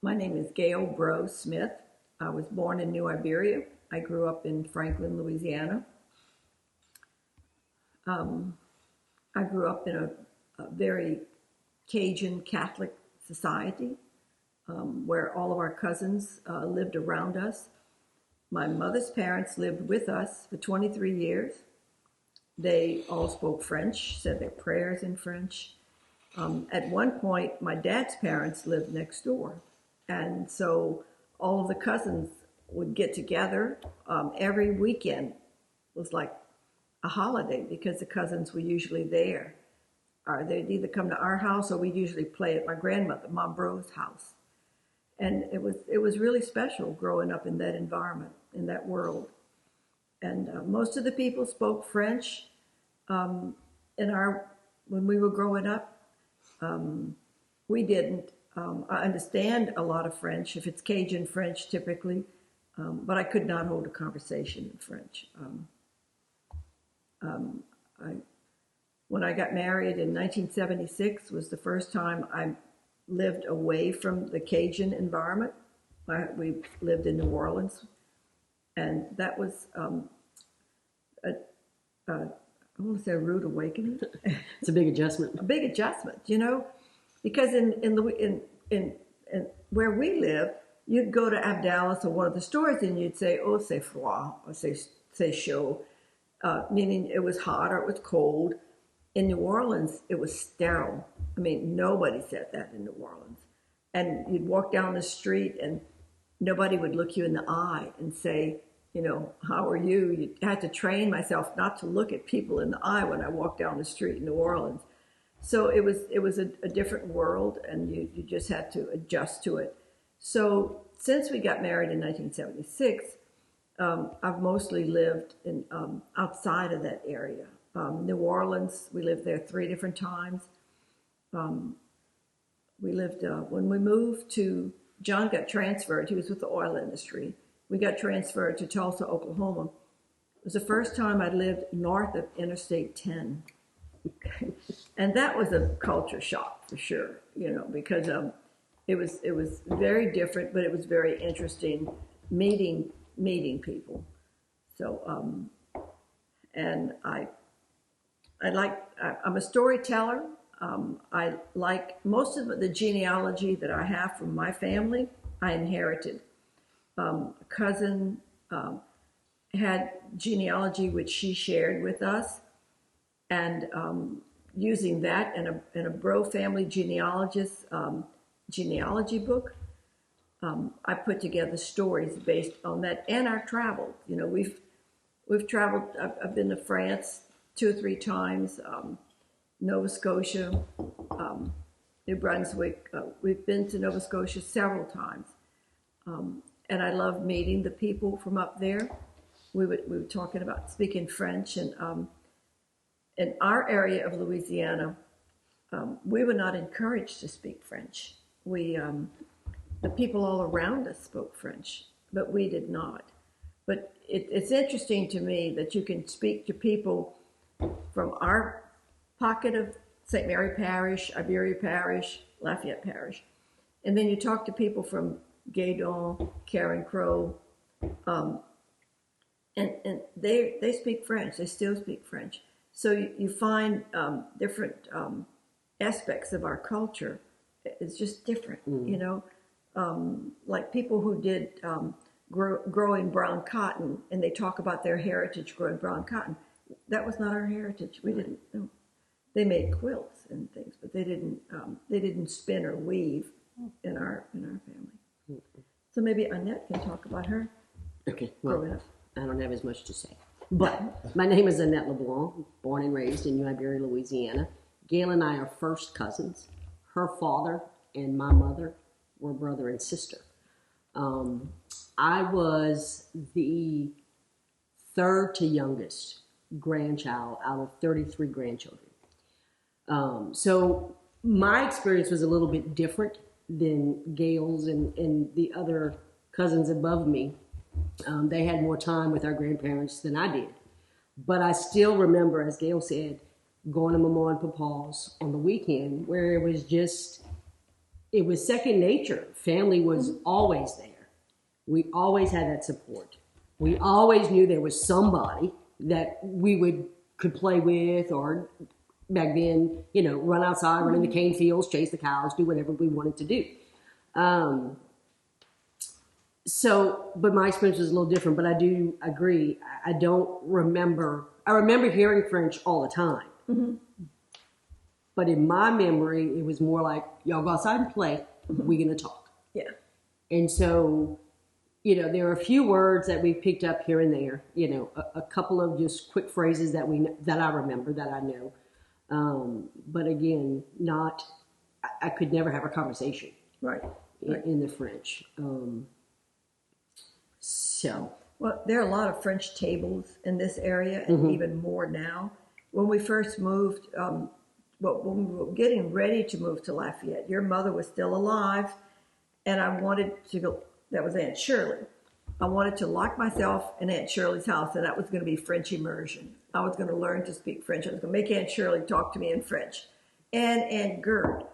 My name is Gayle Breaux Smith. I was born in New Iberia. I grew up in Franklin, Louisiana. I grew up in a very Cajun Catholic society where all of our cousins lived around us. My mother's parents lived with us for 23 years. They all spoke French, said their prayers in French. At one point, my dad's parents lived next door. And so all of the cousins would get together. Every weekend was like a holiday because the cousins were usually there. Or they'd either come to our house or we'd usually play at my grandmother, Mom Breaux's house. And it was really special growing up in that environment, in that world. And most of the people spoke French when we were growing up. We didn't. I understand a lot of French, if it's Cajun French typically, but I could not hold a conversation in French. When I got married in 1976 was the first time I lived away from the Cajun environment. We lived in New Orleans, and that was I want to say a rude awakening. It's a big adjustment. A big adjustment, because in where we live, you'd go to Abdallas or one of the stores and you'd say, "Oh, c'est froid," or c'est chaud, meaning it was hot or it was cold. In New Orleans, it was sterile. I mean, nobody said that in New Orleans. And you'd walk down the street and nobody would look you in the eye and say, "How are you?" You had to train myself not to look at people in the eye when I walked down the street in New Orleans. So it was a different world, and you just had to adjust to it. So since we got married in 1976, I've mostly lived in outside of that area. New Orleans, we lived there 3 different times. We lived, when we moved to, John got transferred. He was with the oil industry. We got transferred to Tulsa, Oklahoma. It was the first time I lived north of Interstate 10. And that was a culture shock for sure, because it was very different, but it was very interesting meeting people. So, and I'm a storyteller. I like most of the genealogy that I have from my family, I inherited. A cousin had genealogy which she shared with us, and using that in a Breaux family genealogist genealogy book, I put together stories based on that and our travel. We've traveled. I've been to France 2 or 3 times, Nova Scotia, New Brunswick. We've been to Nova Scotia several times. And I love meeting the people from up there. We were talking about speaking French, and in our area of Louisiana, we were not encouraged to speak French. The people all around us spoke French, but we did not. But it's interesting to me that you can speak to people from our pocket of St. Mary Parish, Iberia Parish, Lafayette Parish, and then you talk to people from Gaydon, Karen Crow, and they speak French. They still speak French. So you find different aspects of our culture. It's just different, like people who did growing brown cotton, and they talk about their heritage growing brown cotton. That was not our heritage. We didn't. No. They made quilts and things, but they didn't spin or weave in our family. So maybe Annette can talk about her. Okay, well, I don't have as much to say. But my name is Annette Leblanc, born and raised in New Iberia, Louisiana. Gayle and I are first cousins. Her father and my mother were brother and sister. I was the 3rd to youngest grandchild out of 33 grandchildren. So my experience was a little bit different than Gayle's and the other cousins above me. They had more time with our grandparents than I did. But I still remember, as Gayle said, going to Mama and Papa's on the weekend where it was just it was second nature. Family was always there. We always had that support. We always knew there was somebody that we could play with, or back then, run outside, run in the cane fields, chase the cows, do whatever we wanted to do. But my experience was a little different, but I do agree. I remember hearing French all the time. Mm-hmm. But in my memory, it was more like, y'all go outside and play. We're going to talk. Yeah. And so, there are a few words that we picked up here and there, a couple of just quick phrases that I remember, that I know. But again, I could never have a conversation. Right. In the French. Well, there are a lot of French tables in this area, and even more now. When we first moved, when we were getting ready to move to Lafayette, your mother was still alive, and I wanted to go. That was Aunt Shirley. I wanted to lock myself in Aunt Shirley's house, and that was going to be French immersion. I was going to learn to speak French. I was going to make Aunt Shirley talk to me in French. And Aunt Gerd.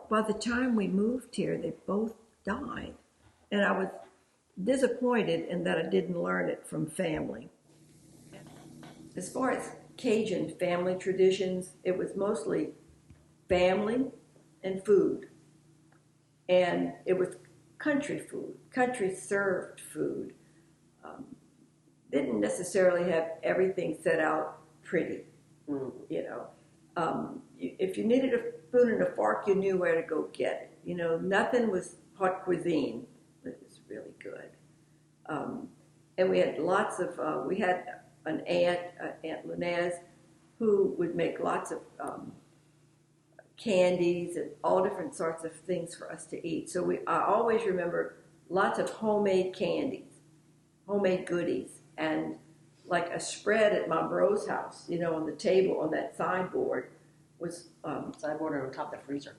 By the time we moved here, they both died. And I was disappointed in that I didn't learn it from family. As far as Cajun family traditions, it was mostly family and food. And it was country food, country served food. Didn't necessarily have everything set out pretty, if you needed a spoon and a fork, you knew where to go get it. Nothing was haute cuisine. It was really good. And we had lots of, we had an aunt, Aunt Linez, who would make lots of candies and all different sorts of things for us to eat. So I always remember lots of homemade candies, homemade goodies, and like a spread at my Breaux house, on the table on that sideboard was sideboard on top of the freezer.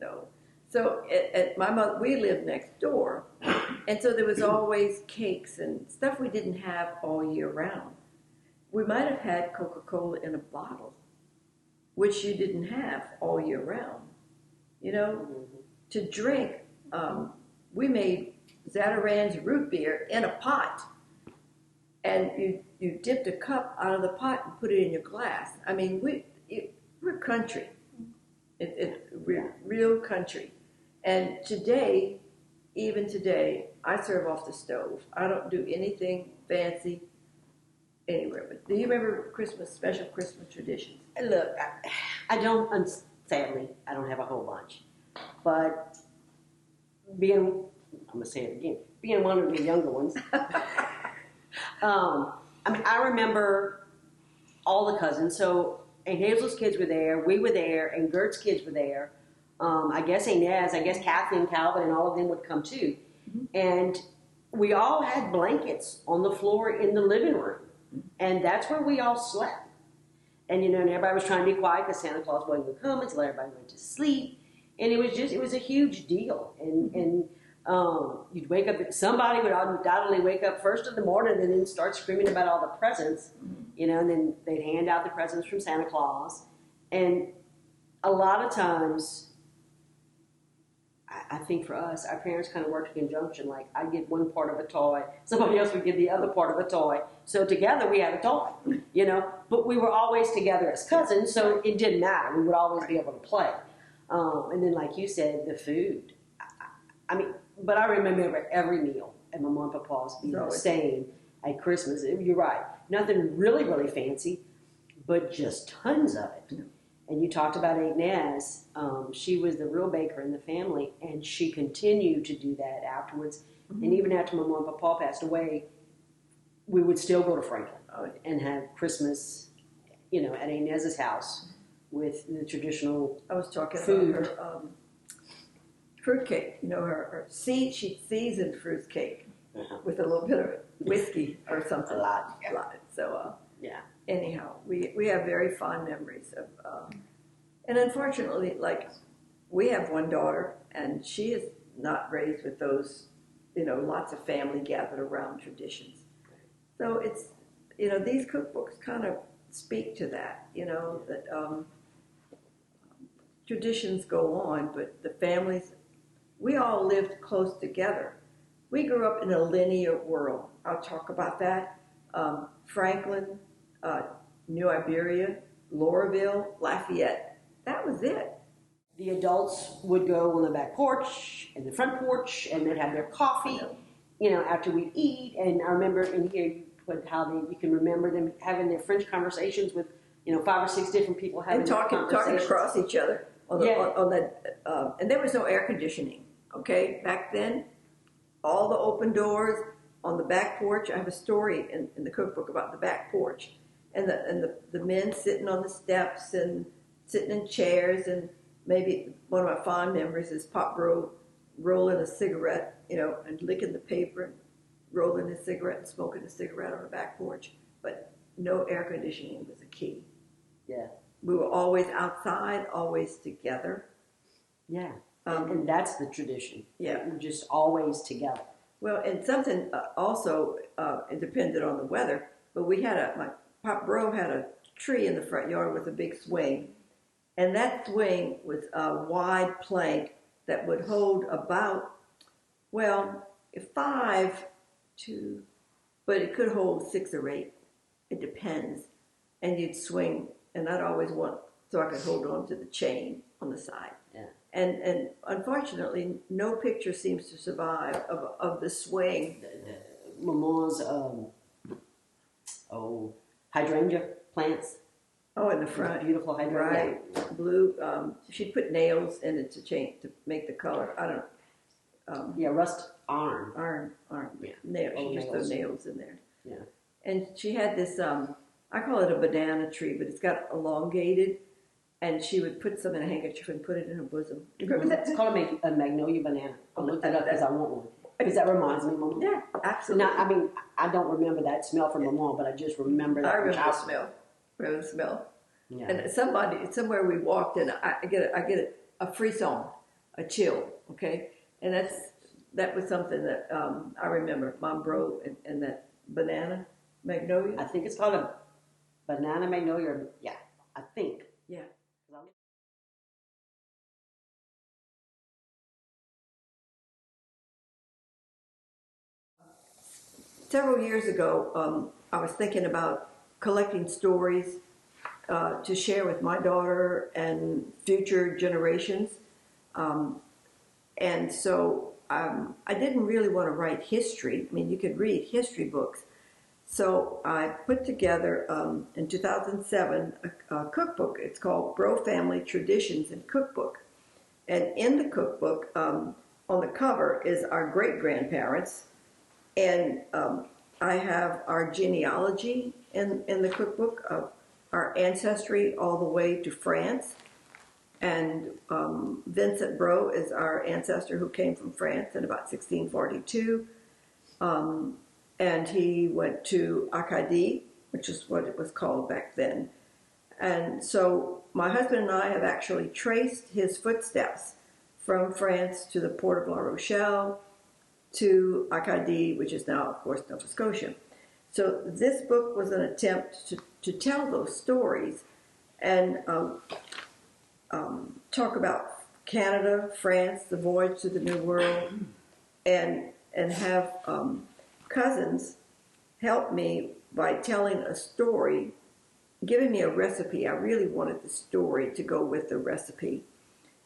No. So at my mother, we lived next door, and so there was always cakes and stuff we didn't have all year round. We might have had Coca-Cola in a bottle, which you didn't have all year round. To drink, we made Zatarain's root beer in a pot, and you dipped a cup out of the pot and put it in your glass. I mean, we're country. We're real country. And even today, I serve off the stove. I don't do anything fancy anywhere. But do you remember special Christmas traditions? Look, I don't, sadly, I don't have a whole bunch. But I'm going to say it again, being one of the younger ones, I remember all the cousins. So Aunt Hazel's kids were there, we were there, and Gert's kids were there. I guess Inez, Kathleen, Calvin, and all of them would come too. Mm-hmm. And we all had blankets on the floor in the living room. And that's where we all slept. And, and everybody was trying to be quiet because Santa Claus wasn't going to come until everybody went to sleep. And it was a huge deal. And you'd wake up, somebody would undoubtedly wake up first in the morning and then start screaming about all the presents, and then they'd hand out the presents from Santa Claus. And a lot of times, I think for us, our parents kind of worked in conjunction. Like, I'd get one part of a toy, somebody else would give the other part of a toy. So together we had a toy, But we were always together as cousins, so it didn't matter. We would always be able to play. And then, like you said, the food. But I remember every meal at my mom and papa's being the same at Christmas. You're right. Nothing really, really fancy, but just tons of it. Yeah. And you talked about Aunt Naz. She was the real baker in the family, and she continued to do that afterwards. Mm-hmm. And even after my mom and papa passed away, we would still go to Franklin and have Christmas, at Aunt Naz's house with the traditional I was talking food. About her fruitcake. Her she seasoned fruitcake with a little bit of whiskey or something. A lot. So, yeah. Anyhow, we have very fond memories of, and unfortunately, we have one daughter, and she is not raised with those, lots of family gathered around traditions. So it's, these cookbooks kind of speak to that, that traditions go on, but the families, we all lived close together. We grew up in a linear world. I'll talk about that. Franklin, uh, New Iberia, Loreauville, Lafayette. That was it. The adults would go on the back porch and the front porch, and they'd have their coffee, after we eat. And I remember in here you put you can remember them having their French conversations with, 5 or 6 different people having And talking across each other and there was no air conditioning. Okay, back then, all the open doors on the back porch. I have a story in the cookbook about the back porch, and the men sitting on the steps and sitting in chairs, and maybe one of my fond memories is Pop Breaux rolling a cigarette, and licking the paper, and rolling a cigarette and smoking a cigarette on the back porch. But no air conditioning was a key. Yeah. We were always outside, always together. Yeah. And that's the tradition. Yeah. We're just always together. Well, and something also, it depended on the weather, but my Pop Breaux had a tree in the front yard with a big swing. And that swing was a wide plank that would hold about, 5 to, but it could hold 6 or 8. It depends. And you'd swing, and I'd always want, so I could hold on to the chain on the side. Yeah. And unfortunately, no picture seems to survive of the swing. Maman's, hydrangea plants. Oh, in the front. Beautiful hydrangea. Right. Blue. She'd put nails in it to make the color. I don't know. Rust iron. Iron. Yeah. Nails. She just nails. threw nails in there. Yeah. And she had this, I call it a banana tree, but it's got elongated, and she would put some in a handkerchief and put it in her bosom. You remember that? It's called a magnolia banana. I looked it up because I want one. Because that reminds me of Mama. Yeah, absolutely. Now, I don't remember that smell from Mama, but I just remember that. I remember the smell. Remember the smell. Yeah. And somewhere we walked, and I get a frisson, a chill. Okay, and that was something that I remember. Mom Breaux and that banana magnolia. I think it's called a banana magnolia. Yeah, I think. Yeah. Several years ago, I was thinking about collecting stories to share with my daughter and future generations. And so I didn't really want to write history. I mean, you could read history books. So I put together, in 2007, a cookbook. It's called Breaux Family Traditions and Cookbook. And in the cookbook, on the cover is our great-grandparents. And I have our genealogy in the cookbook of our ancestry all the way to France. And Vincent Breaux is our ancestor who came from France in about 1642. And he went to Acadie, which is what it was called back then. And so my husband and I have actually traced his footsteps from France to the port of La Rochelle, to Acadie, which is now, of course, Nova Scotia. So this book was an attempt to tell those stories and talk about Canada, France, the voyage to the New World, and have cousins help me by telling a story, giving me a recipe. I really wanted the story to go with the recipe.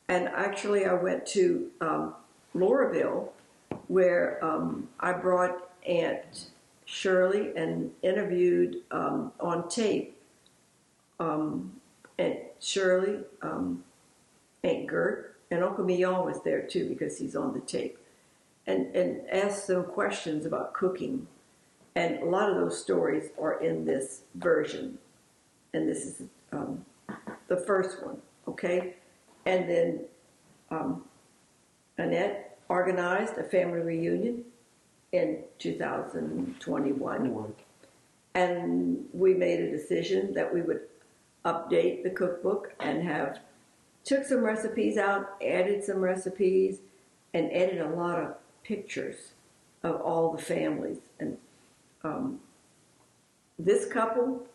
And actually, I went to Loreauville, where I brought Aunt Shirley and interviewed on tape Aunt Shirley, Aunt Gert, and Uncle Millon was there too because he's on the tape, and asked some questions about cooking. And a lot of those stories are in this version. And this is the first one, okay? And then Annette organized a family reunion in 2021. And we made a decision that we would update the cookbook and took some recipes out, added some recipes, and added a lot of pictures of all the families. And this couple,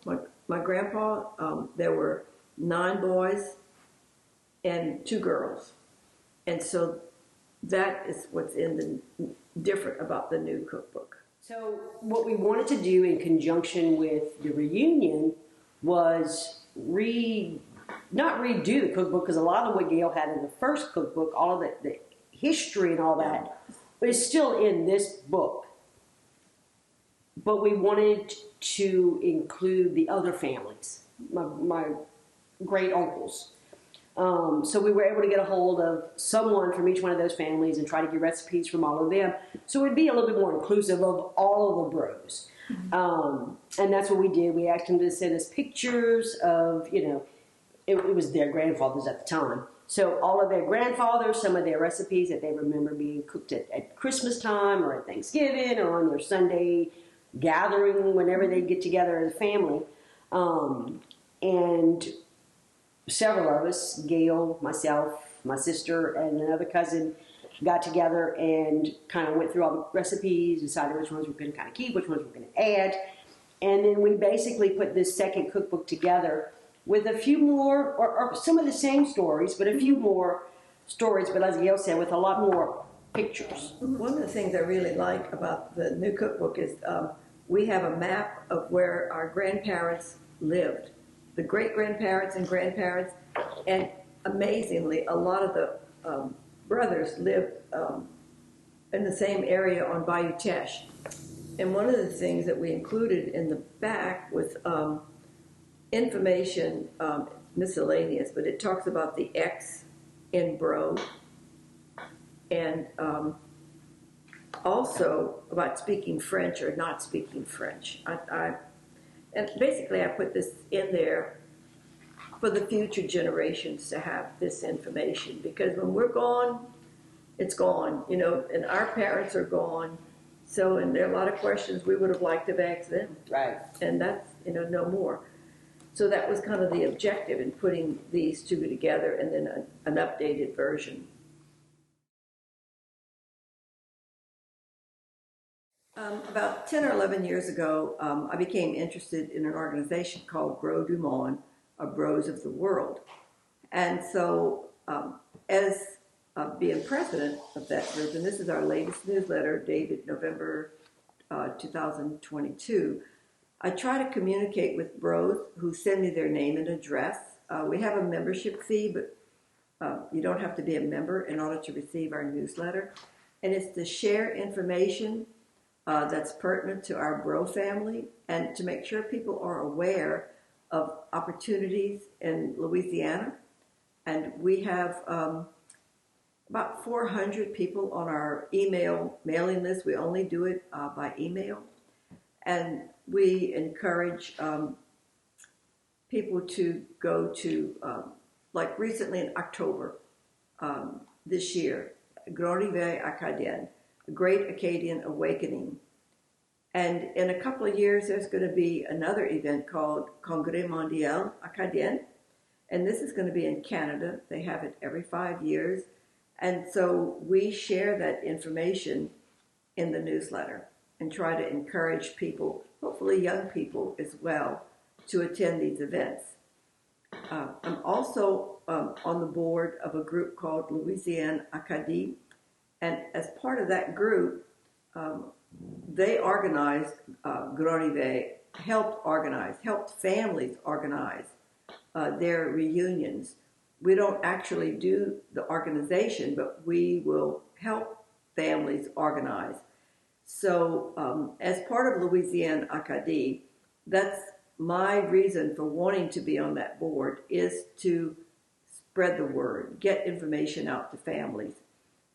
my grandpa, there were 9 boys and 2 girls. And so that is what's in the different about the new cookbook. So what we wanted to do in conjunction with the reunion was not redo the cookbook, because a lot of what Gayle had in the first cookbook, all of the history and all that, is still in this book. But we wanted to include the other families, my great uncles. So we were able to get a hold of someone from each one of those families and try to get recipes from all of them. So it'd be a little bit more inclusive of all of the Breaux. And that's what we did. We asked them to send us pictures of, it was their grandfathers at the time. So all of their grandfathers, some of their recipes that they remember being cooked at Christmas time or at Thanksgiving or on their Sunday gathering, whenever they get together as a family. And several of us, Gayle, myself, my sister, and another cousin, got together and kind of went through all the recipes, decided which ones we're going to kind of keep, which ones we're going to add. And then we basically put this second cookbook together with a few more, or some of the same stories, but a few more stories, but as Gayle said, with a lot more pictures. One of the things I really like about the new cookbook is we have a map of where our grandparents lived, the great-grandparents and grandparents, and amazingly, a lot of the brothers lived in the same area on Bayou Teche. And one of the things that we included in the back was information, miscellaneous, but it talks about the X in Breaux, and also about speaking French or not speaking French. And basically I put this in there for the future generations to have this information, because when we're gone, it's gone, and our parents are gone. So, and there are a lot of questions we would have liked to have asked them. Right. And that's, no more. So that was kind of the objective in putting these two together, and then an updated version. About 10 or 11 years ago, I became interested in an organization called Breaux du Monde, or Breaux of the World. And so as being president of that group, and this is our latest newsletter dated November 2022, I try to communicate with Breaux who send me their name and address. We have a membership fee, but you don't have to be a member in order to receive our newsletter. And it's to share information that's pertinent to our Breaux family, and to make sure people are aware of opportunities in Louisiana. And we have about 400 people on our email mailing list. We only do it by email. And we encourage people to go to, like recently in October this year, Grand Hiver Acadien, the Great Acadian Awakening. And in a couple of years, there's going to be another event called Congrès Mondial Acadien. And this is going to be in Canada. They have it every 5 years. And so we share that information in the newsletter and try to encourage people, hopefully young people as well, to attend these events. I'm also on the board of a group called Louisiana Acadie. And as part of that group, they organized Grand Hiver, helped families organize their reunions. We don't actually do the organization, but we will help families organize. So as part of Louisiana Acadie, that's my reason for wanting to be on that board, is to spread the word, get information out to families.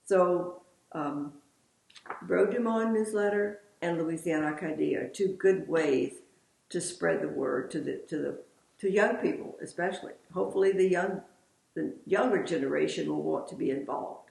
So Breaux du Monde newsletter and Louisiana Acadie are two good ways to spread the word to young people, especially. Hopefully the younger generation will want to be involved.